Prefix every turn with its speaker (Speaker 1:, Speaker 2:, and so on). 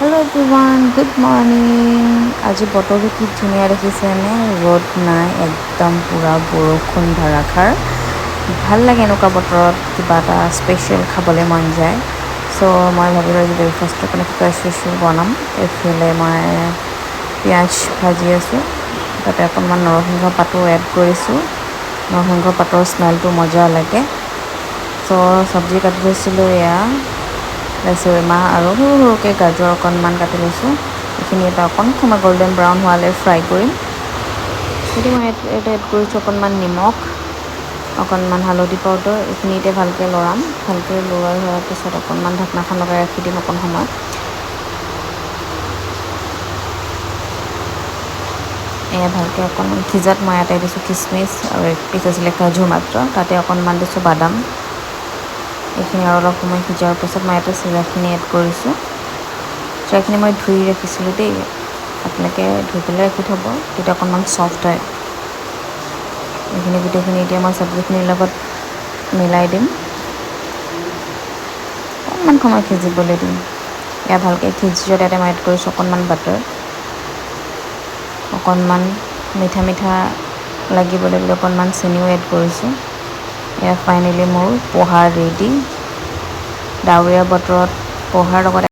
Speaker 1: hello everyone good morning আজি বতৰটো কি ধুনীয়া দেখিছেনে ৰ'দ নাই একদম পুৰা বৰষুণ ধাৰাখাৰ ভাল লাগে এনেকুৱা বতৰত কিবা এটা স্পেচিয়েল খাবলৈ মন যায় সো মই ভাবিলোঁ আজি ব্ৰেকফাষ্টৰ কাৰণে কিবা স্পেচিয়েল বনাম এইফালে মই পিঁয়াজ ভাজি আছোঁ তাতে অকণমান নৰসিংহ পাতো এড কৰিছোঁ নৰসিংহ পাতৰ স্মেলটো মজা লাগে সো চব্জি কাটি লৈছিলোঁ এয়া লেচেৰি মাহ আৰু সৰু সৰুকৈ গাজৰ অকণমান কাটি লৈছোঁ এইখিনি এটা অকণ সময় গল্ডেন ব্ৰাউন হোৱালৈ ফ্ৰাই কৰিম এতিয়া মই এটা এড কৰিছোঁ অকণমান নিমখ অকণমান হালধি পাউডাৰ এইখিনিতে ভালকৈ লৰাম ভালকৈ লৰাই হোৱাৰ পিছত অকণমান ঢাকনাখন লগাই ৰাখি দিম অকণ সময় এয়া ভালকৈ অকণমান সিজাত মই ইয়াতে দিছোঁ কিচমিচ আৰু এক পিচ আছিলে কাজু মাত্ৰ তাতে অকণমান দিছোঁ বাদাম এইখিনি আৰু অলপ সময় সিজাৰ পিছত মই ইয়াতে চিৰাখিনি এড কৰিছোঁ চিৰাখিনি মই ধুই ৰাখিছিলোঁ দেই আপোনালোকে ধুই পেলাই ৰাখি থ'ব তেতিয়া অকণমান ছফ্ট হয় এইখিনি গোটেইখিনি এতিয়া মই চব্জিখিনিৰ লগত মিলাই দিম অকণমান সময় সিজিবলৈ দিম এয়া ভালকৈ সিজি যোৱা তাতে মই এড কৰিছোঁ অকণমান বাটাৰ অকণমান মিঠা মিঠা লাগিবলৈ বুলি অকণমান চেনিও এড কৰিছোঁ এয়া ফাইনেলি মোৰ পোহা ৰেডি ডাৱৰীয়া বতৰত পোহাৰ লগত